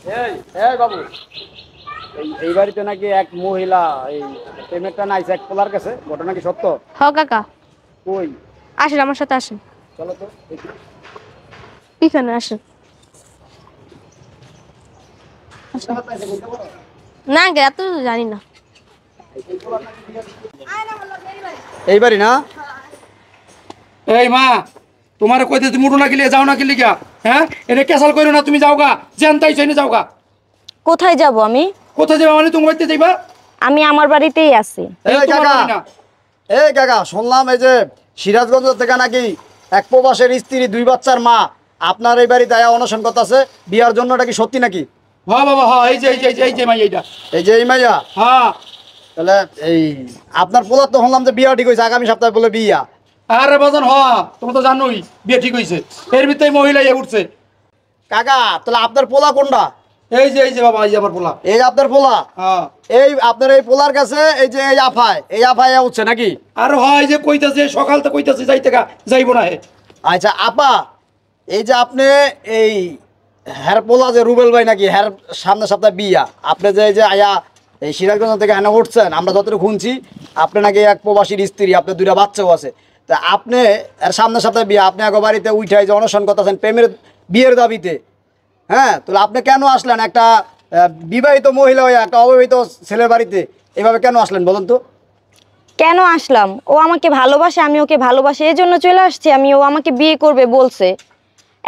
এই এই বাবু, এই বাড়িতে নাকি এক মহিলা এই পেমেন্টটা নাইছে এক পোলার কাছে, ঘটনা কি সত্য? হ কাকা, কই? আসেন আমার সাথে আসেন, চলো তো দেখি। পিছনে আসেন। না গে, এত জানি না। এই বাড়ি না? এই মা, তোমার কইতে তুমি উঠো না গেলে যাও না গেলে গা, হ্যাঁ এটা ক্যাসাল করো না, তুমি যাও গা, জানতাই চাই না যাও গা। কোথায় যাব আমি? কোথায় যাবে মানে তুমি বাড়িতে যাইবা? আমি আমার বাড়িতেই আছি। এই তোমার কাকা, বাড়ি না। এই কাকা, শুনলাম এই যে সিরাজগঞ্জ থেকে নাকি এক প্রবাসের স্ত্রী, 2 বাচ্চার মা আপনার এই বাড়িতে আয়া অনশন করতেছে বিয়ার জন্য। এটা কি সত্যি নাকি? হ্যাঁ বাবা, হ্যাঁ, এই যে এই যে এই যে এই যে মাই এইটা। এই যে এই মাইয়া, হ্যাঁ। তাহলে এই আপনার পোলার তো শুনলাম যে বিয়া ঠিক হয়েছে, আগামী সপ্তাহে বলে বিয়া। আরে বাজান, হ্যাঁ তুমি তো জানোই বিয়ে ঠিক হয়েছে, এর ভিতরে মহিলা ইয়ে উঠছে। কাকা, তাহলে আপনার পোলা কোনটা? এই যে বাবা, এই যে আমার পোলা। এই যে আপনার পোলা, হ্যাঁ। এই আপনার এই পোলার কাছে এই যে এই আফায় উঠছে নাকি? আর হয় যে কইতাছে সকাল তো কইতাছে যাইতে গা, যাইবো না হে। আচ্ছা আপা, এই যে আপনি এই হ্যার পোলা যে রুবেল ভাই নাকি হ্যার সামনের সপ্তাহে বিয়া, আপনি যে এই যে আয়া এই সিরাজগঞ্জ থেকে এনে উঠছেন, আমরা যতটুকু শুনছি আপনি নাকি এক প্রবাসীর স্ত্রী, আপনার 2টা বাচ্চাও আছে। তা আপনি এর সামনের সপ্তাহে বিয়া, আপনি এক বাড়িতে উঠাই যে অনশন করতেছেন প্রেমের বিয়ের দাবিতে, হ্যাঁ, তাহলে আপনি কেন আসলেন একটা বিবাহিত মহিলা হয়ে একটা অবিবাহিত ছেলের বাড়িতে? এভাবে কেন আসলেন বলুন তো? কেন আসলাম? ও আমাকে ভালোবাসে, আমি ওকে ভালোবাসি, এই জন্য চলে আসছি আমি। ও আমাকে বিয়ে করবে বলছে।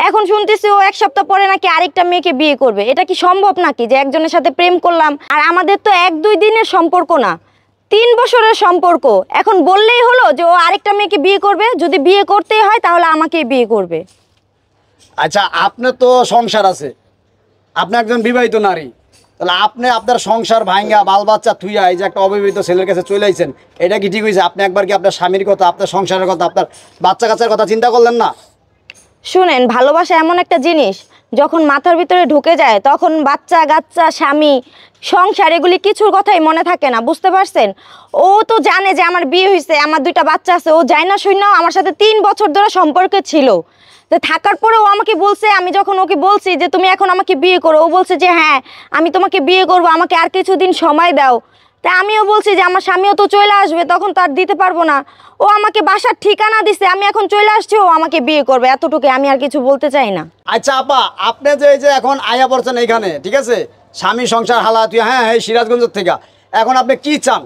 এখন শুনতেছি ও 1 সপ্তাহ পরে নাকি আরেকটা মেয়েকে বিয়ে করবে। এটা কি সম্ভব নাকি যে একজনের সাথে প্রেম করলাম, আর আমাদের তো 1-2 দিনের সম্পর্ক না, 3 বছরের সম্পর্ক। এখন বললেই হলো যে ও আরেকটা মেয়েকে বিয়ে করবে? যদি বিয়ে করতেই হয় তাহলে আমাকেই বিয়ে করবে। আচ্ছা, আপনার তো সংসার আছে, আপনি একজন বিবাহিত নারী, তাহলে আপনি আপনার সংসার ভাঙ্গা বাল বাচ্চা থুইয়া এই যে একটা অবিবাহিত ছেলের কাছে চলে আইছেন, এটা কি ঠিক হয়েছে? আপনি একবার কি আপনার স্বামীর কথা, আপনার সংসারের কথা, আপনার বাচ্চা কাচ্চার কথা চিন্তা করলেন না? শুনেন, ভালোবাসা এমন একটা জিনিস, যখন মাথার ভিতরে ঢুকে যায় তখন বাচ্চা কাচ্চা, স্বামী, সংসার, এগুলি কিছুর কথাই মনে থাকে না, বুঝতে পারছেন? ও তো জানে যে আমার বিয়ে হয়েছে, আমার 2টা বাচ্চা আছে। ও যায় না শুনেও আমার সাথে 3 বছর ধরে সম্পর্কে ছিল। তো থাকার পরে ও আমাকে বলছে, আমি যখন ওকে বলছি যে তুমি এখন আমাকে বিয়ে করো, ও বলছে যে হ্যাঁ আমি তোমাকে বিয়ে করবো, আমাকে আর কিছুদিন সময় দাও। তা আমিও বলছি যে আমার স্বামীও তো চলে আসবে, তখন তো আর দিতে পারবো না। ও আমাকে বাসার ঠিকানা দিছে, আমি এখন চলে আসছি, ও আমাকে বিয়ে করবে, এতটুকু। আমি আর কিছু বলতে চাই না। আচ্ছা আপা, আপনি যে এই যে এখন আয়া পড়ছেন এইখানে, ঠিক আছে, স্বামী সংসার হালা তুই, হ্যাঁ এই সিরাজগঞ্জের থেকে, এখন আপনি কি চান?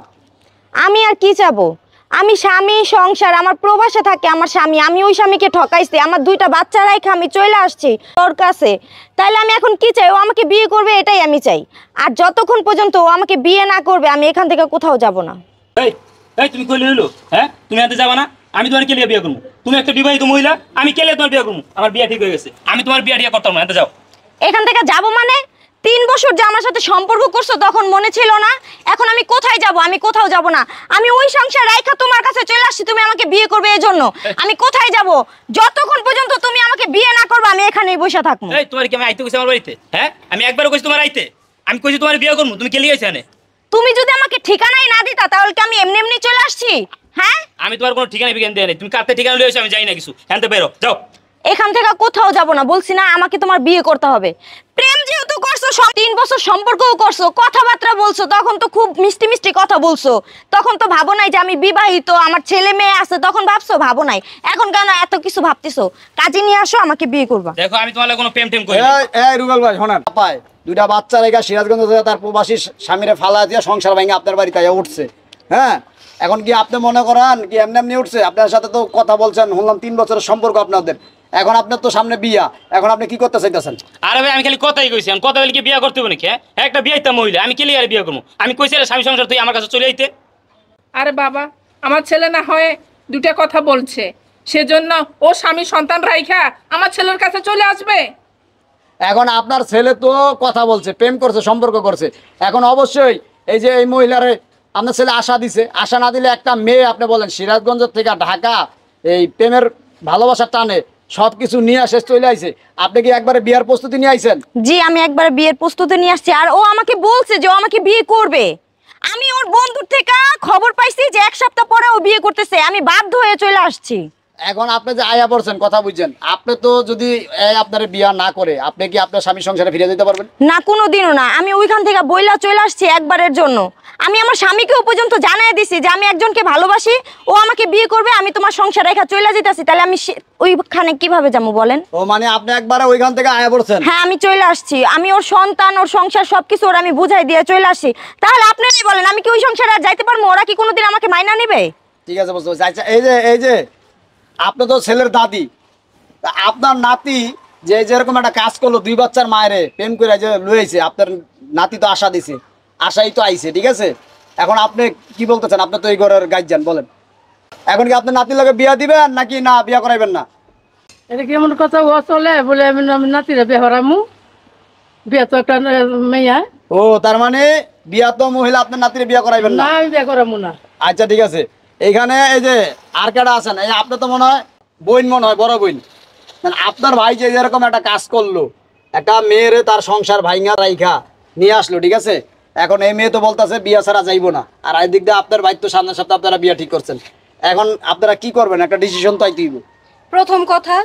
আমি আর কি চাবো? আমি স্বামী সংসার, আমার প্রবাসে থাকে আমার স্বামী, আমি ওই স্বামীকে ঠকাইছি, আমার 2টা বাচ্চা রাইখা আমি চলে আসছি তোর কাছে। তাইলে আমি এখন কি চাই? ও আমাকে বিয়ে করবে, এটাই আমি চাই। আর যতক্ষণ পর্যন্ত ও আমাকে বিয়ে না করবে আমি এখান থেকে কোথাও যাব না। এই এই তুমি কইলে হইলো, হ্যাঁ তুমি আনতে যাবা না? আমি তোমার কেলিয়া বিয়ে করবো? তুমি একটা বিবাহিত মহিলা, আমি কেলে তোমার বিয়ে করবো? আমার বিয়ে ঠিক হয়ে গেছে, আমি তোমার বিয়ে টিয়া করতাম না, আনতে যাও। এখান থেকে যাব মানে? 3 বছর যে আমার সাথে সম্পর্ক করছো তখন মনে ছিল না? এখন আমি কোথায় যাব? আমি কোথাও যাব না। আমি ওই সংসার রাইখা তোমার কাছে চলে আসছি, তুমি আমাকে বিয়ে করবে এই জন্য। আমি কোথায় যাব? যতক্ষণ পর্যন্ত তুমি আমাকে বিয়ে না করবে আমি এখানেই বসে থাকবো। এই তোমার কি আমি আইতে কইছি আমার বাড়িতে? হ্যাঁ আমি একবারও কইছি তোমার আইতে? আমি কইছি তোমার বিয়ে করবো, তুমি কেলিয়ে গেছে? তুমি যদি আমাকে ঠিকানাই না দিতা তাহলে কি আমি এমনি এমনি চলে আসছি? হ্যাঁ, আমি তোমার কোনো ঠিকানা বিজ্ঞান দেয় নাই, তুমি কাতে ঠিকানা লিয়েছো আমি জানি না কিছু, হ্যাঁ তো বেরো যাও। এখান থেকে কোথাও যাব না, বলছি না আমাকে তোমার বিয়ে করতে হবে। প্রেম যেহেতু করছো, 3 বছর সম্পর্কও করছো, কথাবার্তা বলছো, তখন তো খুব মিষ্টি মিষ্টি কথা বলছো। তখন তো ভাবো নাই যে আমি বিবাহিত, আমার ছেলে মেয়ে আছে, তখন ভাবছো? ভাবো নাই। এখন কেন এত কিছু ভাবতেছো? কাজে নিয়ে আসো, আমাকে বিয়ে করবা। দেখো আমি তোমার কোনো প্রেম টেম করি না। এই রুবেল ভাই শোনেন, পায় 2টা বাচ্চা রেখা সিরাজগঞ্জ থেকে তার প্রবাসী স্বামীরে ফালা দিয়ে সংসার ভাঙে আপনার বাড়িতে আয়া উঠছে, হ্যাঁ, এখন কি আপনি মনে করেন কি এমনি এমনি উঠছে? আপনার সাথে তো কথা বলছেন, শুনলাম 3 বছরের সম্পর্ক আপনাদের, এখন আপনার তো সামনে বিয়া, এখন আপনি কি করতে চাইতেছেন? আরে ভাই আমি খালি কথাই কইছি, আমি কথা বলে কি বিয়ে করতে হবে নাকি? হ্যাঁ একটা বিয়েটা মহিলা, আমি কেলিয়ে আর বিয়ে করবো? আমি কইছি স্বামী সংসার তুই আমার কাছে চলে আইতে। আরে বাবা, আমার ছেলে না হয় 2টা কথা বলছে, সেজন্য ও স্বামী সন্তান রাইখা আমার ছেলের কাছে চলে আসবে? এখন আপনার ছেলে তো কথা বলছে, প্রেম করছে, সম্পর্ক করছে, এখন অবশ্যই এই যে এই মহিলারে আপনার ছেলে আশা দিছে, আশা না দিলে একটা মেয়ে আপনি বলেন সিরাজগঞ্জ থেকে ঢাকা এই প্রেমের ভালোবাসার টানে সব কিছু নিয়ে শেষ চলে আইছে, আপনি কি একবারে বিয়ার প্রস্তুতি নিয়ে আইছেন? জি, আমি একবার বিয়ের প্রস্তুতি নিয়ে আসছি, আর ও আমাকে বলছে যে ও আমাকে বিয়ে করবে। আমি ওর বন্ধুর থেকে খবর পাইছি যে 1 সপ্তাহ পরে ও বিয়ে করতেছে, আমি বাধ্য হয়ে চলে আসছি। এখন আপনি যে আয়া পড়ছেন কথা বুঝছেন, আপনি তো যদি আপনার বিয়া না করে আপনি কি আপনার স্বামী সংসারে ফিরে যেতে পারবেন? না, কোনোদিনও না। আমি ওইখান থেকে বইলা চলে আসছি একবারের জন্য। আমি আমার স্বামীকেও পর্যন্ত জানাই দিছি যে আমি একজনকে ভালোবাসি, ও আমাকে বিয়ে করবে, আমি তোমার সংসার রেখা চলে যেতেছি। তাহলে আমি ওইখানে কিভাবে যাবো বলেন? ও মানে আপনি একবারে ওইখান থেকে আয়া পড়ছেন? হ্যাঁ, আমি চলে আসছি। আমি ওর সন্তান, ওর সংসার সবকিছু ওর আমি বুঝাই দিয়ে চলে আসছি। তাহলে আপনারাই বলেন আমি কি ওই সংসারে আর যাইতে পারবো? ওরা কি কোনোদিন আমাকে মাইনা নেবে? ঠিক আছে, বুঝতে পারছি। আচ্ছা এই যে আপনি তো ছেলের দাদি, তা আপনার নাতি যে যেরকম একটা কাজ করলো, 2 বাচ্চার মায়েরে প্রেম করে যে লইছে, আপনার নাতি তো আশা দিছে, আশাই তো আইছে, ঠিক আছে? এখন আপনি কি বলতেছেন? আপনি তো এই ঘরের গার্জিয়ান, বলেন এখন কি আপনার নাতির লগে বিয়া দিবেন নাকি না বিয়া করাইবেন না? এটা কেমন কথা ও চলে বলে আমি নাতিরা বিয়ে হারামু, বিয়ে তো একটা মেয়া। ও তার মানে বিয়া তো মহিলা, আপনার নাতিরে বিয়া করাইবেন না না? আমি বিয়ে করামু না। আচ্ছা ঠিক আছে। এইখানে এই যে আর কেডা আছেন? এই আপনি তো মনে হয় বোন, মনে হয় বড় বোন। আপনার ভাই যে যেরকম একটা কাজ করলো, একটা মেয়েরে তার সংসার ভাইঙ্গা রাইখা নিয়ে আসলো, ঠিক আছে? এখন এই মেয়ে তো বলতেছে বিয়া ছাড়া যাইবো না, আর এই দিক দিয়ে আপনার ভাই তো সামনের সপ্তাহে আপনারা বিয়া ঠিক করছেন। এখন আপনারা কি করবেন? একটা ডিসিশন তো আইতেই হবে। প্রথম কথা,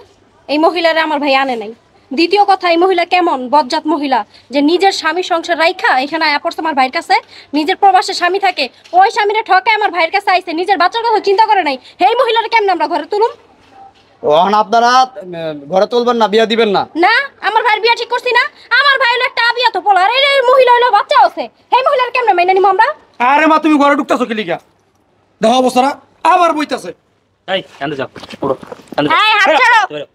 এই মহিলারে আমার ভাই আনে নাই। দ্বিতীয় কথা, এই মহিলা কেমন বজ্জাত মহিলা যে নিজের স্বামী সংসার রাইখা এখানে আয়া পড়ছে আমার ভাইয়ের কাছে। নিজের প্রবাসে স্বামী থাকে, ওই স্বামীরা ঠকায় আমার ভাইয়ের কাছে আইছে, নিজের বাচ্চার কথা চিন্তা করে নাই। এই মহিলারে কেমন আমরা ঘরে তুলুম? এখন আপনারা ঘরে তুলবেন না, বিয়া দিবেন না? না, আমার ভাইয়ের বিয়া ঠিক করছি না। আমার ভাই হলো একটা আবিয়া তো পোলা, আর এই মহিলা হলো বাচ্চা আছে। এই মহিলার কেমন মেনে নিব আমরা? আরে মা, তুমি ঘরে ঢুকতেছো কি লিগা? দেখো অবস্থাটা আবার বইতাছে। এই আনতে যাও, ওড়ো আনতে এই, হাত ছাড়ো।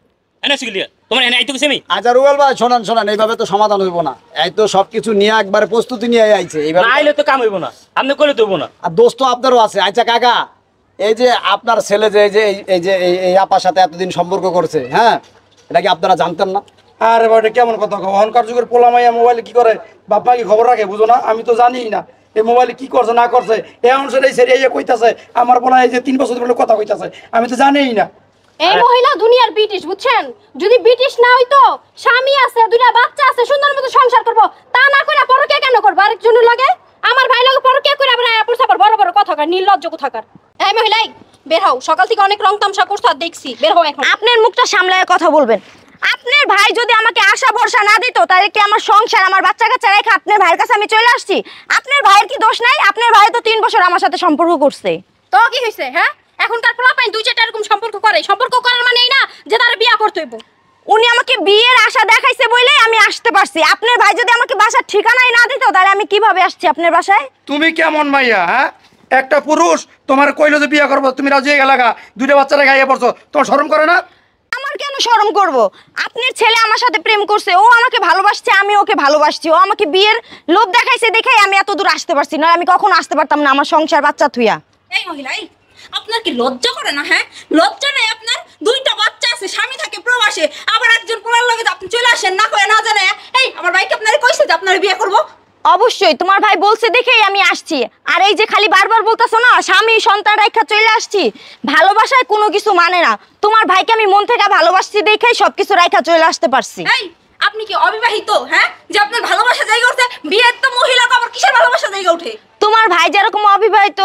এনে শিখলিয়া তোমার এনে আইতো কিছু আমি আচ্ছা রুবেল ভাই, শোনান, এইভাবে তো সমাধান হইব না। এই তো সবকিছু নিয়ে একবারে প্রস্তুতি নিয়ে আইছে, এইভাবে না আইলে তো কাম হইব না, আপনি কইলে তো হইব না। আর দোস্ত আপনারও আছে। আচ্ছা কাকা, এই যে আপনার ছেলে যে এই আপার সাথে এতদিন সম্পর্ক করছে, হ্যাঁ, এটা কি আপনারা জানতেন না? আরে ভাই, এটা কেমন কথা? অহংকার যুগের পোলা মাইয়া মোবাইলে কি করে বাপ মা কি খবর রাখে বুঝো না? আমি তো জানিই না এই মোবাইলে কি করছে না করছে। এই অনুসারে এই কইতাছে আমার পোলা এই যে 3 বছর ধরে কথা কইতাছে, আমি তো জানিই না। এই মহিলা দুনিয়ার ব্রিটিশ, বুঝছেন? যদি ব্রিটিশ না হইতো, স্বামী আছে, 2টা বাচ্চা আছে, সুন্দর মতো সংসার করব, তা না করে পরকে কেন করব? আরেকজনের লাগে আমার ভাই লাগে পরকে করে আবার আয়া বড় বড় কথা কয়, নির্লজ্জ কোথাকার। এই মহিলা, বের হও। সকাল থেকে অনেক রং তামসা করছো আর দেখছি, বের হও এখন। আপনার মুখটা সামলায় কথা বলবেন। আপনার ভাই যদি আমাকে আশা ভরসা না দিত, তাহলে কি আমার সংসার, আমার বাচ্চা কাচ্চা রেখে আপনার ভাইয়ের কাছে আমি চলে আসছি? আপনার ভাইয়ের কি দোষ নাই? আপনার ভাই তো 3 বছর আমার সাথে সম্পর্ক করছে। তো কি হইছে? হ্যাঁ, এখনকার পোলাপাইন 2-4টা এরকম সম্পর্ক করে। সম্পর্ক করার মানে এই না যে তার বিয়া করতে হইব। উনি আমাকে বিয়ের আশা দেখাইছে বলেই আমি আসতে পারছি। আপনার ভাই যদি আমাকে বাসার ঠিকানাই না দিত, তাহলে আমি কিভাবে আসছি আপনার বাসায়? তুমি কেমন মাইয়া? হ্যাঁ, একটা পুরুষ তোমার কইলো যে বিয়ে করবো, তুমি রাজি হয়ে গেলা, 2টা বাচ্চারা গাইয়া পড়ছো, তোমার শরম করে না? আমার কেন শরম করব? আপনার ছেলে আমার সাথে প্রেম করছে, ও আমাকে ভালোবাসছে, আমি ওকে ভালোবাসছি। ও আমাকে বিয়ের লোভ দেখাইছে দেখেই আমি এত দূর আসতে পারছি, না আমি কখনো আসতে পারতাম না আমার সংসার বাচ্চা থুইয়া। এই মহিলা, আপনার কি লজ্জা করে না? হ্যাঁ, লজ্জা নেই আপনার? 2টা বাচ্চা আছে, স্বামী থাকে প্রবাসে, আবার একজন পোলার লগে আপনি চলে আসেন না কয়ে না জানে। এই আমার ভাইকে আপনারে কইছে যে আপনারে বিয়ে করব? অবশ্যই তোমার ভাই বলছে দেখেই আমি আসছি। আর এই যে খালি বারবার বলতাছো না স্বামী সন্তান রেখা চলে আসছি, ভালোবাসায় কোনো কিছু মানে না। তোমার ভাইকে আমি মন থেকে ভালোবাসছি দেখেই সবকিছু রেখা চলে আসতে পারছি। এই আপনি কি অবিবাহিত? হ্যাঁ, যে আপনার ভালোবাসা জায়গা উঠে? বিয়ের তো মহিলা আবার কিসের ভালোবাসা জায়গা উঠে? তোমার ভাই যেরকম অবিবাহিত,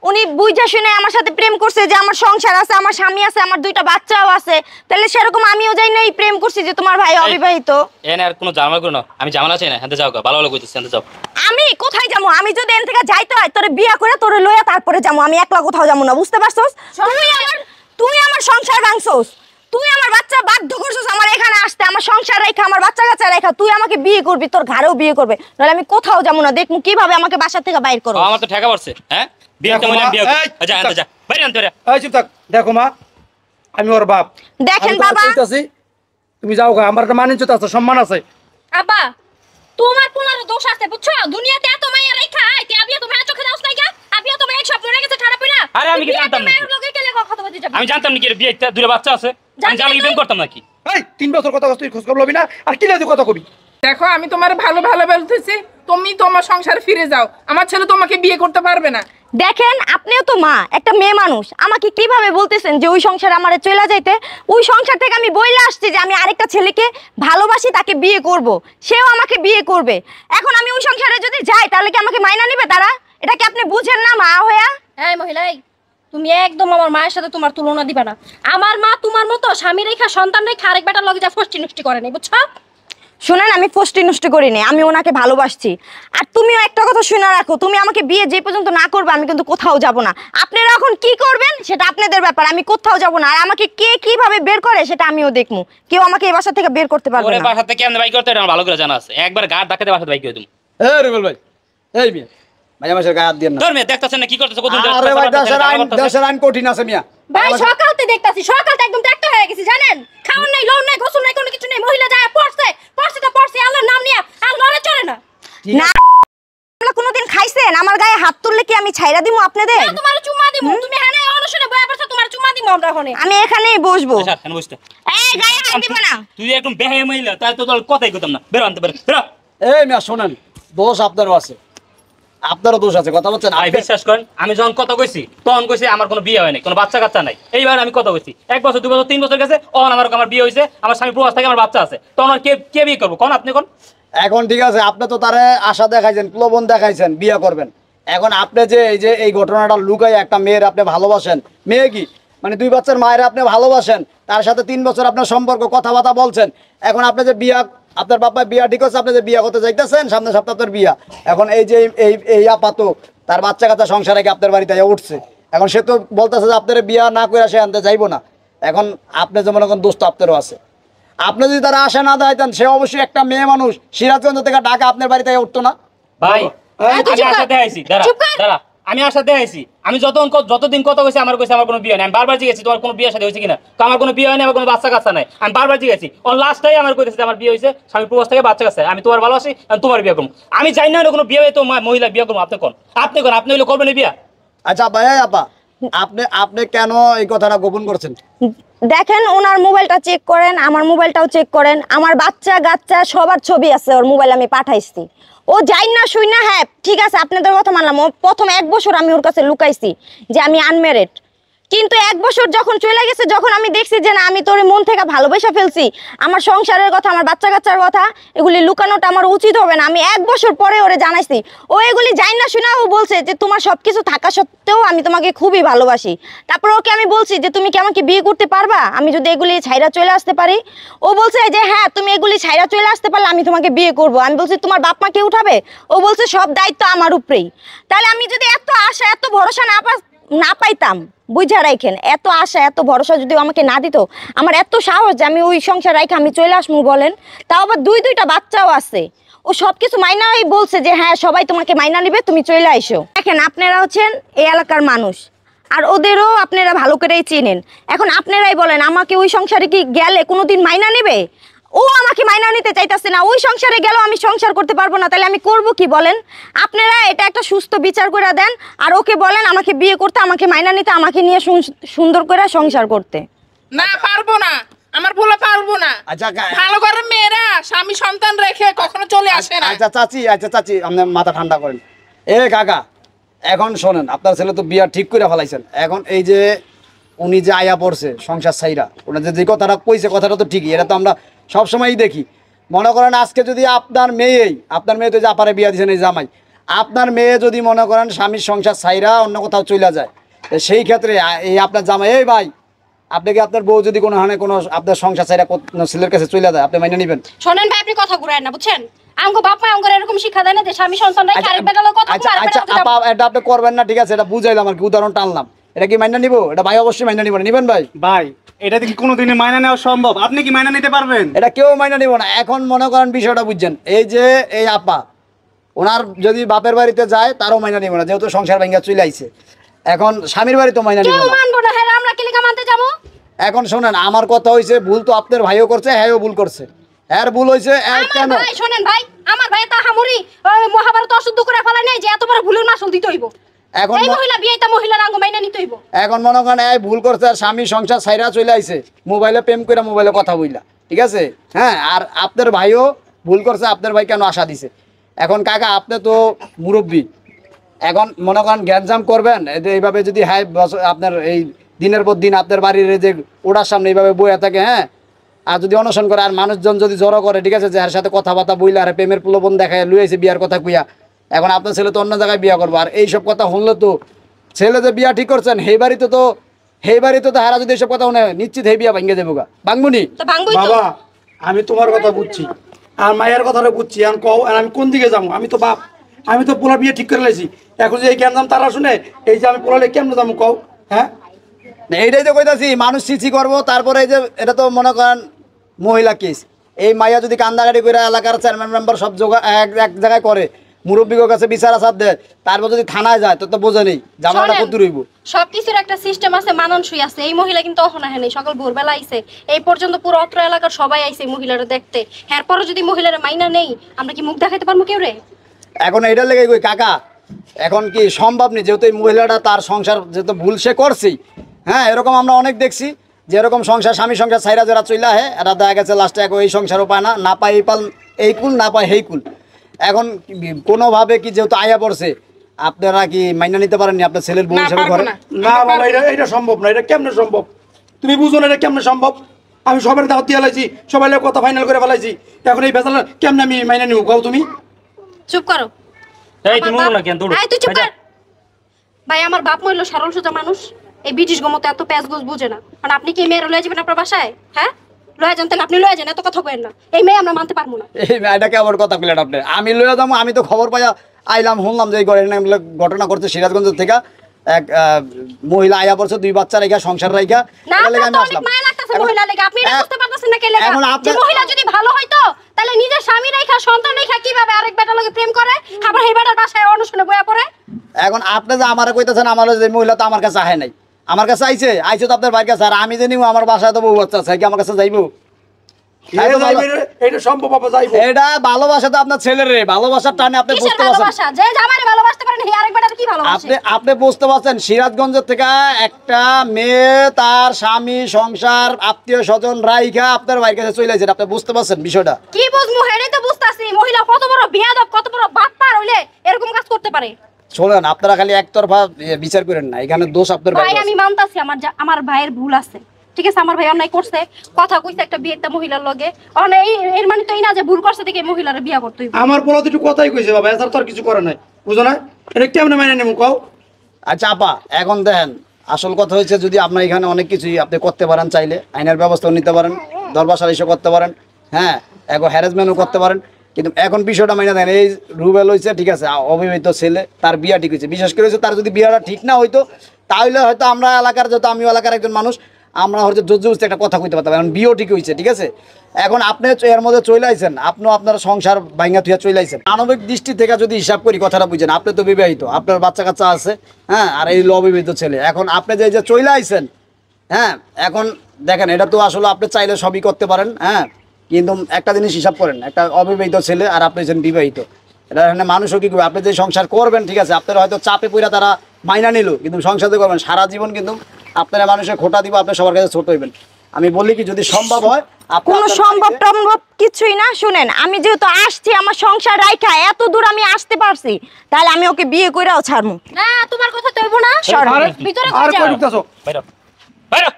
উনি বুঝা শুনে আমার সাথে প্রেম করছে যে আমার সংসার আছে, আমার স্বামী আছে, আমার 2টা বাচ্চাও আছে, তাহলে সেরকম আমিও যাই নাই প্রেম করছি যে তোমার ভাই অবিবাহিত। এনে আর কোনো ঝামেলা করো না, আমি ঝামেলা চাই না। হাতে যাও, ভালো ভালো কইতেছি, হাতে যাও। আমি কোথায় যাবো? আমি যদি এখান থেকে যাইতে হয় তোরে বিয়া করে তোরে লইয়া তারপরে যাবো, আমি একলা কোথাও যাবো না, বুঝতে পারছস? তুই আমার সংসার ভাঙছস, তুই আমার বাচ্চা বাধ্য করছস আমার এখানে আসতে, আমার সংসার রেখা, আমার বাচ্চা কাচ্চা রেখা তুই আমাকে বিয়ে করবি, তোর ঘরেও বিয়ে করবে, নাহলে আমি কোথাও যাবো না। দেখমু কিভাবে আমাকে বাসা থেকে বাইর করো। আমার তো ঠেকা পড়ছে। হ্যাঁ, বিয়ে তো মানে বিয়ে আচ্ছা আনতে যা, বাইরে আনতে রে। এই চুপ থাক। দেখো মা, আমি ওর বাপ। দেখেন আমি তোমাকে বাবা, কইতাছি, তুমি যাও গা, আমার একটা মানিজ্যতা আছে, সম্মান আছে। আব্বা, তোমার পোলার দোষ আছে, বুঝছো? দুনিয়াতে এত মাইয়া রাইখা আইতে আবিয়া তো মায়া চোখে দাওস নাই গা? আবিয়া তো মায়া সব লড়ে গেছে খারাপ হইনা। আরে আমি কি জানতাম না? আমি জানতাম না কি এর বিয়ে 2টা বাচ্চা আছে? আমি জানি প্রেম করতাম নাকি? এই 3 বছর কথা তুই খোঁজ খবর লবি না, আর কি লাগে কথা কবি? দেখো, আমি তোমার ভালো ভালো বলতেছি, তুমি তোমার সংসারে ফিরে যাও। আমার ছেলে তোমাকে বিয়ে করতে পারবে না। দেখেন আপনিও তো মা, একটা মেয়ে মানুষ, আমাকে কিভাবে বলতেছেন যে ওই সংসারে আমারে চলে যাইতে? ওই সংসার থেকে আমি বইলা আসছি যে আমি আরেকটা ছেলেকে ভালোবাসি, তাকে বিয়ে করব, সেও আমাকে বিয়ে করবে। এখন আমি ওই সংসারে যদি যাই তাহলে কি আমাকে মাইনা নেবে তারা? এটা কি আপনি বুঝেন না মা হইয়া? এই মহিলা, তুমি একদম আমার মায়ের সাথে তোমার তুলনা দিবা না। আমার মা তোমার মতো স্বামী রেখা সন্তান রেখা আরেক বেটার লগে যা ফষ্টি নষ্টি করে নাই, বুঝছো? শুনেন, আমি ফষ্টি নষ্টি করিনি, আমি ওনাকে ভালোবাসছি। আর তুমিও একটা কথা শুনে রাখো, তুমি আমাকে বিয়ে যে পর্যন্ত না করবে আমি কিন্তু কোথাও যাব না। আপনারা এখন কি করবেন সেটা আপনাদের ব্যাপার, আমি কোথাও যাব না। আর আমাকে কে কিভাবে বের করে সেটা আমিও দেখবো। কেউ আমাকে এই বাসা থেকে বের করতে পারবে ওরে না। বাসা থেকে কেমনে বাইক করতে আমার ভালো করে জানা আছে। একবার গাড় ডাকাতে বাসাতে বাইক করে তুমি। রুবেল ভাই, এই মিয়া ভাই আমার গায়ে হাত দিয়ে না। তোর মেয়ে দেখতেছেন না কি করতেছে, কত আরে ভাই দেশের আইন কঠিন আছে মিয়া। ভাই সকালতে দেখতাছি, সকালতে একদম ট্যাক্টর হয়ে গেছি জানেন। খাওয়ার নাই, লোন নাই, গোসল নাই, কোনো কিছু নাই। মহিলা যায় পড়ছে তো পড়ছে, আল্লাহর নাম নিয়ে আর লড়ে চলে না। না, আপনারা কোনোদিন খাইছেন আমার গায়ে হাত তুললে কি আমি ছাইরা দিমু আপনাদের? না, তোমার চুম্মা দিমু। তুমি হ্যাঁ অনুশীলনে বয়া পড়ছ, তোমার চুম্মা দিমু আমরা হনে। আমি এখানেই বসবো। আচ্ছা কেন বসতে? এই গায়ে হাত দিব না। তুই একদম বেহায়া মহিলা, তাই তো তোর কথাই কইতাম না। বেরো আনতে বেরো। এই মিয়া শোনেন, দোষ আপনারও আছে, আপনারও দোষ আছে, কথা বলছেন। ভাই বিশ্বাস করেন, আমি যখন কথা কইছি তখন কইছি আমার কোনো বিয়ে হয় নাই, কোনো বাচ্চা কাচ্চা নাই। এইবার আমি কথা কইছি 1 বছর 2 বছর 3 বছর গেছে, অন আমার বিয়ে হয়েছে, আমার স্বামী প্রবাস থেকে আমার বাচ্চা আছে, তখন আর কে বিয়ে করবো? কোন আপনি কোন? এখন ঠিক আছে, আপনি তো তারে আশা দেখাইছেন, প্রলোভন দেখাইছেন বিয়ে করবেন। এখন আপনি যে এই ঘটনাটা লুকাই একটা মেয়ের আপনি ভালোবাসেন, মেয়ে কি মানে 2 বাচ্চার মায়ের আপনি ভালোবাসেন, তার সাথে 3 বছর আপনার সম্পর্ক, কথাবার্তা বলছেন। এখন আপনি যে বিয়া, আপনার বাবা বিয়া ঠিক আছে, আপনি যে বিয়া করতে চাইতেছেন, সামনের সপ্তাহ আপনার বিয়া। এখন এই যে এই আপাত তার বাচ্চা কাচ্চা সংসারে কি আপনার বাড়িতে উঠছে, এখন সে তো বলতেছে যে আপনার বিয়া না করে সে আনতে যাইবো না। এখন আপনি যেমন এখন দোস্ত আপনারও আছে, আপনি যদি তারা আশা না দেখাইতেন, সে অবশ্যই একটা মেয়ে মানুষ সিরাজগঞ্জ থেকে ঢাকা আপনার বাড়িতে উঠতো না। ভাই আমি আশাতে আইছি, দাঁড়া আমি আশাতে আইছি। আমি যতদিন কথা কইছি আমার কইছে আমার কোনো বিয়ে নাই। আমি বারবার জিজ্ঞেছি তোমার কোনো বিয়ে সাথে হয়েছে কিনা, তো আমার কোনো বিয়ে হয়নি, আমার কোনো বাচ্চা কাচ্চা নাই। আমি বারবার জিজ্ঞেছি, ওর লাস্টটাই আমার কইতেছে আমার বিয়ে হয়েছে, স্বামী প্রবাস থেকে বাচ্চা কাচ্চা, আমি তোমার ভালোবাসি, আমি তোমার বিয়ে করবো। আমি জানি না কোনো বিয়ে হয় তো মহিলা বিয়ে করবো। আপনি আপনি হইলে করবেন বিয়া? আচ্ছা ভাই, আপা আপনি কেন এই কথাটা গোপন করছেন? দেখেন, ওনার মোবাইলটা চেক করেন, আমার মোবাইলটাও চেক করেন। আমার বাচ্চা গাচ্চা সবার ছবি আছে ওর মোবাইল, আমি পাঠাইছি। ও যাই না শুই না, হ্যাঁ ঠিক আছে আপনাদের কথা মানলাম। ও প্রথম 1 বছর আমি ওর কাছে লুকাইছি যে আমি আনম্যারিড, কিন্তু 1 বছর যখন চলে গেছে, যখন আমি দেখছি যে না আমি তোর মন থেকে ভালোবেসে ফেলছি, আমার সংসারের কথা, আমার বাচ্চা কাচ্চার কথা, এগুলি লুকানোটা আমার উচিত হবে না। আমি 1 বছর পরে ওরে জানাইছি, ও এগুলি যাই না শুনা ও বলছে যে তোমার সবকিছু থাকা সত্ত্বেও আমি তোমাকে খুবই ভালোবাসি। তারপর ওকে আমি বলছি যে তুমি কি আমাকে বিয়ে করতে পারবা আমি যদি এগুলি ছাইরা চলে আসতে পারি? ও বলছে যে হ্যাঁ তুমি এগুলি ছাইরা চলে আসতে পারলে আমি তোমাকে বিয়ে করব। আমি বলছি তোমার বাপ মা কে উঠাবে? ও বলছে সব দায়িত্ব আমার উপরেই। তাহলে আমি যদি এত আশা এত ভরসা না পাইতাম, বুঝা রাখেন, এত আশা এত ভরসা যদি আমাকে না দিত, আমার এত সাহস যে আমি ওই সংসার রাইখে আমি চলে আসবো বলেন? তাও আবার 2-2টা বাচ্চাও আছে। ও সবকিছু মাইনাই বলছে যে হ্যাঁ সবাই তোমাকে মাইনা নিবে, তুমি চলে আইসো। দেখেন আপনারা হচ্ছেন এই এলাকার মানুষ, আর ওদেরও আপনারা ভালো করেই চেনেন। এখন আপনারাই বলেন আমাকে ওই সংসারে কি গেলে কোনোদিন মাইনা নেবে? ও আমাকে মাইনা নিতে চাইতেছে না, ওই সংসারে গেলেও আমি সংসার করতে পারবো না, তাহলে আমি করব কি বলেন? আপনারা এটা একটা সুস্থ বিচার করে দেন, আর ওকে বলেন আমাকে বিয়ে করতে, আমাকে মাইনা নিতে, আমাকে নিয়ে সুন্দর করে সংসার করতে। না পারবো না, আমার বলে পারবো না। আচ্ছা ভালো করে মেয়েরা স্বামী সন্তান রেখে কখনো চলে আসে না। আচ্ছা চাচি আপনি মাথা ঠান্ডা করেন। এ কাকা, এখন শোনেন, আপনার ছেলে তো বিয়া ঠিক করে ফেলাইছেন। এখন এই যে উনি যে আয়া পড়ছে সংসার সাইরা, ওনার যে কথাটা কইছে কথাটা তো ঠিকই, এটা তো আমরা সবসময়ই দেখি। মনে করেন আজকে যদি আপনার মেয়ে তো যে আপারে বিয়া দিয়েছেন এই জামাই, আপনার মেয়ে যদি মনে করেন স্বামীর সংসার সাইরা অন্য কোথাও চলে যায়, সেই ক্ষেত্রে এই আপনার জামাই, এই ভাই আপনি কি আপনার বউ যদি কোনো আপনার সংসার সাইরা কোনো ছেলের কাছে চলে যায়, আপনি মাইনে নেবেন? শোনেন ভাই, আপনি কথা ঘুরায় না, বুঝছেন? আমগো বাপ মা আমগো এরকম শিক্ষা দেয় না যে স্বামী সন্তান রেখে আরেক বেটার কথা আচ্ছা আপা, এটা আপনি করবেন না, ঠিক আছে, এটা বুঝাইলাম আর কি, উদাহরণ টানলাম। এটা কি মাইনা নিব? এটা ভাই অবশ্যই মাইনা নিবেন ভাই। ভাই এটা কি কোনোদিনে মাইনা নেওয়া সম্ভব? আপনি কি মাইনা নিতে পারবেন? এটা কেউ মাইনা নিব না। এখন মনে করেন বিষয়টা বুঝছেন, এই যে এই আপা ওনার যদি বাপের বাড়িতে যায় তারও মাইনা নিব না, যেহেতু সংসার ভাঙ্গা চলে আইছে। এখন স্বামীর বাড়ি তো মাইনা নিব কেউ না। মানবো না, হ্যাঁ আমরা কি লিগা মানতে যাবো? এখন শোনেন, আমার কথা হইছে, ভুল তো আপনার ভাইও করছে, হ্যাঁও ভুল করছে। এর ভুল হইছে কেন? ভাই শোনেন ভাই, আমার ভাই তাহামুরি মহাভারত অশুদ্ধ করে ফেলা নাই যে এত বড় ভুলের মাসুল দিতে হইব। এখন এই মহিলা বিয়েটা মহিলার আঙ্গ মাইনা নিতে হইব। এখন মনে করেন এই ভুল করছে, আর স্বামী সংসার ছাইরা চলে আইছে, মোবাইলে প্রেম করে মোবাইলে কথা বইলা, ঠিক আছে? হ্যাঁ, আর আপনার ভাইও ভুল করছে, আপনার ভাই কেন আশা দিছে? এখন কাকা আপনি তো মুরব্বী, এখন মনে করেন গ্যাঞ্জাম করবেন এইভাবে যদি, হ্যাঁ আপনার এই দিনের পর দিন আপনার বাড়ির যে ওড়ার সামনে এইভাবে বইয়া থাকে, হ্যাঁ, আর যদি অনশন করে আর মানুষজন যদি জড়ো করে, ঠিক আছে, যে এর সাথে কথাবার্তা বইলা আর প্রেমের প্রলোভন দেখায় লুয়েছে বিয়ার কথা কুইয়া, এখন আপনার ছেলে তো অন্য জায়গায় বিয়া করবো, আর এইসব কথা শুনলে তো ছেলে যে বিয়া ঠিক করছেন সেই বাড়িতে তো হারা যদি এসব কথা মনে হয় নিশ্চিত হে বিয়া ভাঙ্গে দেবো গা বাঙ্গুনি। তো ভাঙবই তো। বাবা আমি তোমার কথা বুঝছি আর মায়ের কথাটা বুঝছি, এখন কও আর আমি কোন দিকে যাবো? আমি তো বাপ, আমি তো পোলা বিয়ে ঠিক করে লাইছি। এখন যে এই জ্ঞান দাম তারা শুনে এই যে আমি পোলালে কেমন যাবো কও? হ্যাঁ এইটাই তো কইতাছি, মানুষ চিচি করবো, তারপরে এই যে এটা তো মনে করেন মহিলা কেস। এই মাইয়া যদি কান্দাকাটি করে এলাকার চেয়ারম্যান মেম্বার সব এক জায়গায় করে, মুরব্বীর কাছে বিচার আসার দেয়, তারপর যদি থানায় যায় তো বোঝে নেই জামাটা কত রইব। সবকিছুর একটা সিস্টেম আছে, মানানসই আছে। এই মহিলা কিন্তু অহন আহে নেই, সকাল ভোরবেলা আইছে, এই পর্যন্ত পুরো অত্র এলাকার সবাই আইছে এই মহিলারা দেখতে। এরপরও যদি মহিলারা মাইনা নেই, আমরা কি মুখ দেখাইতে পারবো কেউ রে? এখন এইটা লেগে কই কাকা, এখন কি সম্ভব নেই, যেহেতু এই মহিলাটা তার সংসার যেহেতু ভুল সে করছেই। হ্যাঁ, এরকম আমরা অনেক দেখছি যেরকম সংসার স্বামী সংসার ছাইরা যারা চইলা হে, এরা দেখা গেছে লাস্টে এই সংসারও পায় না, না পায় এই কুল না পায় হেই কুল। এখন কোনোভাবে কি যেহেতু আয়া পড়ছে, আপনারা কি মাইনা নিতে পারেননি আপনার ছেলের বউ হিসেবে ঘরে? না বাবা, এটা সম্ভব না। এটা কেমনে সম্ভব? তুমি বুঝো না এটা কেমনে সম্ভব? আমি সবার দাওয়াত দিয়ে ফেলাইছি, সবাই কথা ফাইনাল করে ফেলাইছি, এখন এই বেচারা কেমনে আমি মাইনে নিব কও তুমি? চুপ করো। এই তুমি না কেন দৌড়ো? এই তুই চুপ কর। ভাই আমার বাপ মইলো সরল সোজা মানুষ, এই ব্রিটিশ গমতে এত প্যাঁচ গোছ বুঝে না। মানে আপনি কি মেয়ের লয়ে যাবেন আপনার বাসায়? হ্যাঁ লয়ে যান, তাহলে আপনি লয়ে যান, এত কথা কইেন না। এই মেয়ে আমরা মানতে পারবো না। এই মেয়েটাকে আবার কথা কইলেন আপনি? আমি লইয়া যাবো? আমি তো খবর পাইয়া আইলাম, শুনলাম যে এই ঘটনা করছে সিরাজগঞ্জ থেকে এক মহিলা আয়া পড়ছে, 2 বাচ্চা রেখা সংসার রেখা। না তো অনেক মায়া লাগতেছে মহিলা লেগে, আপনি এটা বুঝতে পারতেছেন না কে লেগে? এখন আপনি মহিলা যদি ভালো হইতো তাহলে নিজের স্বামী রেখা সন্তান রেখা কিভাবে আরেক বেটার লগে প্রেম করে, আবার এই বেটার বাসায় অনুশনে বয়া পড়ে? এখন আপনি যে আমারে কইতেছেন, আমার যে মহিলা তো আমার কাছে আহে নাই, আমার কাছে আইছে তো আপনার ভাইয়ের কাছে। আর আমি যে নিব আমার বাসায় তো বউ বাচ্চা আছে, কি আমার কাছে যাইবো? এটা সম্ভব বাবা, যাইবো? এটা ভালোবাসা তো আপনার ছেলের রে, ভালোবাসার টানে আপনি কিসের বুঝতে পারছেন? ভালোবাসা? যে জামাইরে ভালোবাসতে পারেন এই আরেক বেটার কি ভালোবাসে? আপনি বুঝতে পারছেন? সিরাজগঞ্জ থেকে একটা মেয়ে তার স্বামী সংসার আত্মীয় স্বজন রাইখা আপনার ভাইয়ের কাছে চলে যাচ্ছে, আপনি বুঝতে পারছেন বিষয়টা? কি বুঝমু হেডে তো বুঝতাছি, মহিলা কত বড় বিয়াদব, কত বড় বাটপার হইলে এরকম কাজ করতে পারে। শোনেন, আপনারা খালি একতরফা বিচার করেন না, এখানে দোষ আপনার ভাই ভাইয়ের আমি আছে। মানতাছি আমার ভাইয়ের ভুল আছে, ঠিক আছে? আমার ভাই অন্যায় করছে, কথা কইছে একটা বিয়েটা মহিলার লগে, অনে এর মানে তো এই না যে ভুল করছে দেখে মহিলার বিয়া করতে হইব। আমার বলা তো একটু কথাই কইছে বাবা, এছাড়া তো আর কিছু করে নাই, বুঝো না? এটা কেমনে মাইনে নেবো কও? আচ্ছা আপা, এখন দেখেন আসল কথা হচ্ছে, যদি আপনার এখানে অনেক কিছুই আপনি করতে পারেন, চাইলে আইনের ব্যবস্থাও নিতে পারেন, দরবার সালিশও করতে পারেন, হ্যাঁ, এখন হ্যারাসমেন্টও করতে পারেন। কিন্তু এখন বিষয়টা মাইনা দেন, এই রুবেল হয়েছে ঠিক আছে, অবিবাহিত ছেলে, তার বিয়া ঠিক হয়েছে, বিশেষ করে হচ্ছে তার যদি বিয়াটা ঠিক না হইতো তাহলে হয়তো আমরা এলাকার, যেহেতু আমিও এলাকার একজন মানুষ, আমরা হয়তো জোর একটা কথা কইতে পারতাম। এখন বিয়েও ঠিক হয়েছে, ঠিক আছে, এখন আপনি এর মধ্যে চলে আইছেন, আপনিও আপনার সংসার ভাঙ্গা থুয়া চলে আইছেন। মানবিক দৃষ্টি থেকে যদি হিসাব করি, কথাটা বুঝেন, আপনি তো বিবাহিত, আপনার বাচ্চা কাচ্চা আছে, হ্যাঁ, আর এই অবিবাহিত ছেলে, এখন আপনি যে চলে আইছেন, হ্যাঁ, এখন দেখেন এটা তো আসলে আপনি চাইলে সবই করতে পারেন, হ্যাঁ, কিন্তু একটা জিনিস হিসাব করেন, একটা অবিবাহিত ছেলে আর আপনি হচ্ছেন বিবাহিত, এটা মানুষও কি করবে? আপনি যে সংসার করবেন, ঠিক আছে, আপনারা হয়তো চাপে পড়া তারা মাইনা নিল, কিন্তু সংসার যে করবেন সারা জীবন কিন্তু আপনারা মানুষের খোটা দিব, আপনি সবার কাছে ছোট হইবেন। আমি বলি কি, যদি সম্ভব হয় কোনো সম্ভব টম্ভব কিছুই না। শুনেন, আমি যেহেতু আসছি আমার সংসার রাইখা এত দূর আমি আসতে পারছি, তাহলে আমি ওকে বিয়ে কইরাও ছাড়মু না তোমার কথা তো হইব না, ভিতরে আর কই কই যাও? ঢুকতাছো? বাইরে বাইরে।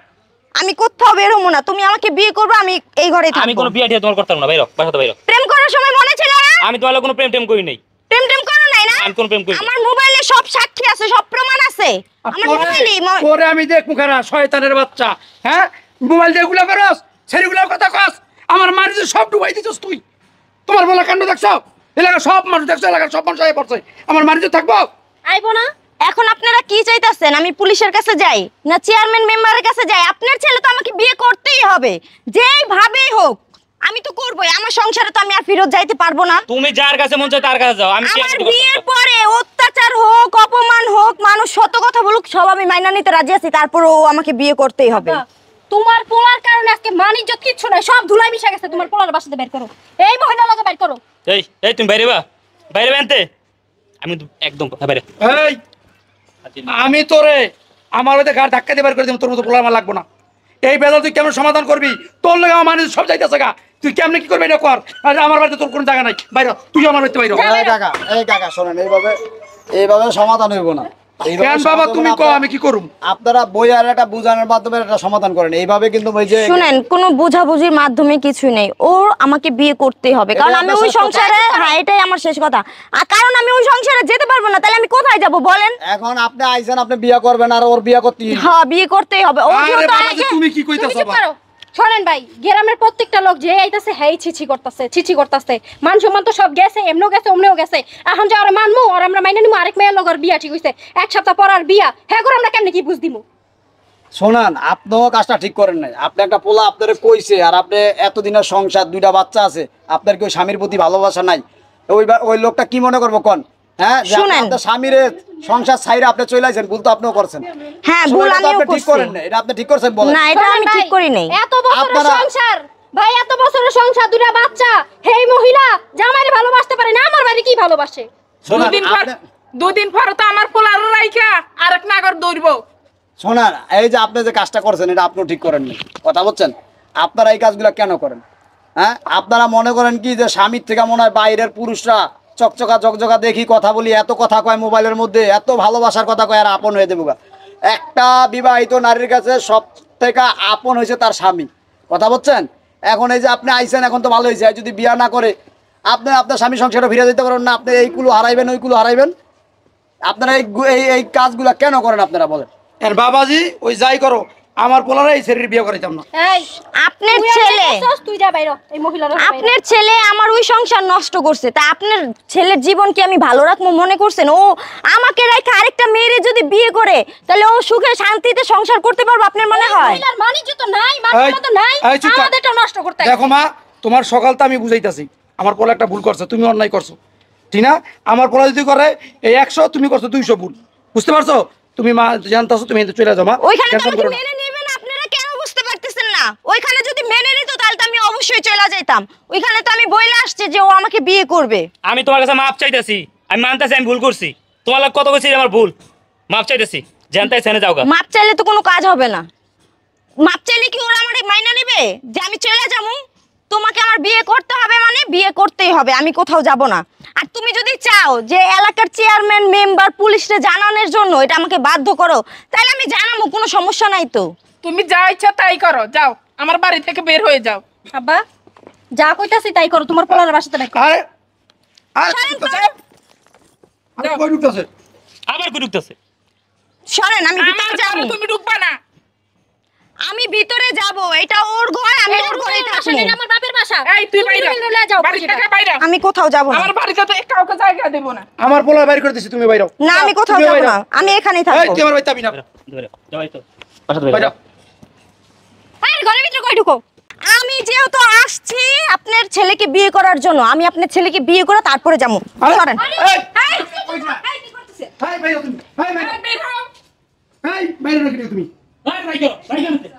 আমি কোথাও বের হবো না, তুমি আমাকে বিয়ে করবে, আমি এই ঘরেই আমি থাকবো। কোনো বিয়ে টিয়ে তোমার করতাম না, বাইরে বাসা তো বাইরে। প্রেম করার সময় মনে ছিল না? আমি তোমার কোনো প্রেম টেম করি নাই। প্রেম টেম করো নাই না? আমি কোনো প্রেম করি নাই। আমার মোবাইলে সব সাক্ষী আছে, সব প্রমাণ আছে আমার মোবাইলে। পরে আমি দেখবো খারা শয়তানের বাচ্চা, হ্যাঁ, মোবাইল দিয়ে এগুলা করস, ছেলেগুলার কথা কস, আমার মারিতে সব ডুবাই দিছস তুই। তোমার বলা কাণ্ড দেখছো? এলাকার সব মানুষ দেখছো, এলাকার সব মানুষ হয়ে পড়ছে, আমার মারিতে থাকবো? আইবো না? এখন আপনারা কি চাইতেছেন? আমি পুলিশের কাছে যাই না চেয়ারম্যান মেম্বারের কাছে যাই? আপনার ছেলে তো আমাকে বিয়ে করতেই হবে, যেই ভাবেই হোক আমি তো করবোই। আমার সংসারে তো আমি আর ফিরত যাইতে পারবো না। তুমি যার কাছে মন চায় তার কাছে যাও, আমি আমার বিয়ের পরে অত্যাচার হোক, অপমান হোক, মানুষ শত কথা বলুক, সব আমি মাইনা নিতে রাজি আছি, তারপরও ও আমাকে বিয়ে করতেই হবে। তোমার পোলার কারণে আজকে মানিজ্জত কিচ্ছু নাই, সব ধুলাই মিশে গেছে। তোমার পোলার বাসাতে বের করো, এই মহিলা লগে বের করো। এই এই তুমি বাইরে বা, বাইরে আনতে আমি একদম কথা বাইরে। এই আমি তোরে আমার ওদের ঘাড় ধাক্কা দিয়ে বের করে দিব, তোর মতো পোলা আমার লাগবো না। এই বেলা তুই কেমন সমাধান করবি? তোর লোক আমার মানুষ সব যাইতেছে গা, তুই কেমনে কি করবি এটা কর। আর আমার বাড়িতে তোর কোনো জায়গা নাই, বাইরে তুই আমার বাড়িতে বাইরে। এই কাকা শোনেন, এইভাবে সমাধান হইব না। এইভাবে কেন বাবা সমাধান তুমি কও আপনারা- আমি কি করুম? আপনারা বই আর একটা বুঝানোর মাধ্যমে একটা সমাধান করেন, এইভাবে কিন্তু ওই যে শুনেন, কোনো বুঝাবুঝির মাধ্যমে কিছুই নেই। ও আমাকে বিয়ে করতেই হবে, কারণ এটাই আমি আপনার ওই শেষ কথা? সংসারে, হ্যাঁ এটাই আমার শেষ কথা। আর কারণ আমি ওই সংসারে যেতে পারবো না, তাহলে আমি কোথায় যাব বলেন? এখন আপনি আইছেন, আপনি বিয়ে করবেন আর ওর বিয়ে করতে হ্যাঁ, বিয়ে করতেই হবে। ও আরে যেহেতু বাবা আগে- তুমি কি তুমি কইতাছো চুপ বাবা? করো। শোনেন ভাই, গ্রামের প্রত্যেকটা লোক যে আইতাছে হ্যাঁ ছিছি করতেছে, মান সম্মান তো সব গেছে, এমনও গেছে অমনেও গেছে। এখন যে ওরা মানমু আর আমরা মাইনে নিমু, আরেক মেয়ের লগর বিয়া ঠিক হইছে, এক সপ্তাহ পর আর বিয়া, হ্যাঁ করে আমরা কেমনে কি বুঝ দিমু? শোনান, আপনিও কাজটা ঠিক করেন নাই। আপনি একটা পোলা আপনারে কইছে, আর আপনি এতদিনের সংসার, 2টা বাচ্চা আছে, আপনার কি ওই স্বামীর প্রতি ভালোবাসা নাই? ওই লোকটা কি মনে করবো কোন? হ্যাঁ, যে আপনি শুনেন। আপনার স্বামীর সংসার ছাইরে আপনি চলে আইছেন, ভুল তো আপনিও করছেন। হ্যাঁ, শোনেন, ভুল এটা তো আমিও আপনি ঠিক করছি। করেন না, এটা আপনি ঠিক করছেন বলেন। না, এটা আমি শোনেন ঠিক ভাই, করি নাই। এত বছরের আপনারা- সংসার ভাই, এত বছরের সংসার, 2টা বাচ্চা, হেই মহিলা জামাইরে ভালোবাসতে পারে না, আমার বাড়ি কি ভালোবাসে? শোনান, দুদিন আপনি- পর তো আমার পোলার রাইখা আরেক নাগর দৌড়বো। শোনান, এই যে আপনি যে কাজটা করছেন, এটা আপনিও ঠিক করেন না। কথা বলছেন, আপনারা এই কাজগুলো কেন করেন? হ্যাঁ, আপনারা মনে করেন কি যে স্বামীর থেকে মনে হয় বাইরের পুরুষরা চকচকা জকজকা দেখি, কথা বলি, এত কথা কয় মোবাইলের মধ্যে, এত ভালোবাসার কথা কয়, আর আপন হয়ে দেবো গা। একটা বিবাহিত নারীর কাছে সব থেকে আপন হয়েছে তার স্বামী। কথা বলছেন? এখন এই যে আপনি আইছেন, এখন তো ভালো হয়েছে। আর যদি বিয়া না করে আপনি আপনার স্বামী সংসারে ফিরে যেতে পারেন না, আপনি এইগুলো হারাইবেন, ওইগুলো হারাইবেন। আপনারা এই কাজগুলো কেন করেন আপনারা বলেন? আর বাবাজি ওই যাই করো, আমার পোলারে এই শরীর বিয়ে করাইতাম না। এই আপনার তুই আর ছেলে, যাইতাছস, তুই যা বাইরে, এই মহিলার আপনার ছেলে আমার ওই সংসার নষ্ট করছে, তা আপনার ছেলের জীবন কি আমি ভালো রাখবো মনে করছেন? ও আমাকে রেখে আরেকটা মেয়েরে যদি বিয়ে করে, তাহলে ও সুখে শান্তিতে সংসার করতে পারবো আপনার মনে হয়? মহিলার মানিজ্য তো নাই, এই, মানিজ্য তো নাই, এই চুপ থাক। আমাদেরটা নষ্ট করতে দেখো মা, তোমার সকালটা আমি বুঝাইতাছি, আমার পোলা একটা ভুল করছে, তুমি অন্যায় করছো, ঠিক না? আমার পোলা যদি করে এই 100, তুমি করছো 200 ভুল, বুঝতে পারছো? তুমি মা জানতাছো, তুমি এতে চলে যাও মা, ওইখানে তো টেনশন আমাকে করো না। মেনে নেবেন, আপনারা কেন বুঝতে পারতেছেন না? ওইখানে যদি মেনে নিত তাহলে তো আমি অবশ্যই চলে যাইতাম। ওইখানে তো আমি বইলে আসছি যে ও আমাকে বিয়ে করবে। আমি তোমার কাছে মাপ চাইতেছি, আমি মানতেছি আমি ভুল করছি, তোমার লাগে কত কইছি আমার ভুল, মাপ চাইতেছি, জানতাই সেনে যাও গা। মাপ চাইলে তো কোনো কাজ হবে না। মাপ চাইলে কি ওরা আমার মাইনা নেবে যে আমি চলে যাবো? তোমাকে আমার বিয়ে করতে হবে, মানে বিয়ে করতেই হবে, আমি কোথাও যাব না। আর তুমি যদি চাও যে এলাকার চেয়ারম্যান, মেম্বার, পুলিশে জানানোর জন্য এটা আমাকে বাধ্য করো, তাহলে আমি জানাবো, কোনো সমস্যা নাই তো। তুমি যা ইচ্ছা তাই করো, যাও আমার বাড়ি থেকে বের হয়ে যাও। আব্বা যা কইতাছি তাই করো, তোমার পোলার বাসাতে রাখো। আরে আরে আরে কই ঢুকতেছে? আবার কই ঢুকতেছে? সরেন, আমি আমার ভিতরে যাবো। ঘরে তুমি ঢুকবা না। আমি ভিতরে যাব, এটা ওর ঘর, আমি ওর ঘরেই বাসা থাকবো। নেই, আমার বাপের বাসা। এই তুই বাইরে লয়ে যাও, বাড়ি থেকে বাইরে। আমি কোথাও যাব না। আমার বাড়িতে তো কাউকে জায়গা দেব না। আমার পোলা বাইর করে দিছি, তুমি বাইরো। না, আমি কোথাও তুমি যাব বাইরো। না, আমি এখানেই এই থাকবো। তুই আমার বাইতে আবি না, ধরে যাই তো বাসা ধরে বাইরো। আরে ঘরের ভিতরে কই ঢুকো? আমি যেহেতু আসছি আপনার ছেলেকে বিয়ে করার জন্য, আমি আপনার ছেলেকে বিয়ে করে তারপরে যাবো। আরে, সরেন। এই, এই কি করতেছে? এই বাইরো তুমি, এই বাইরো, বের হও। এই বাইরো নাকি তুমি? রাইখো রাইখো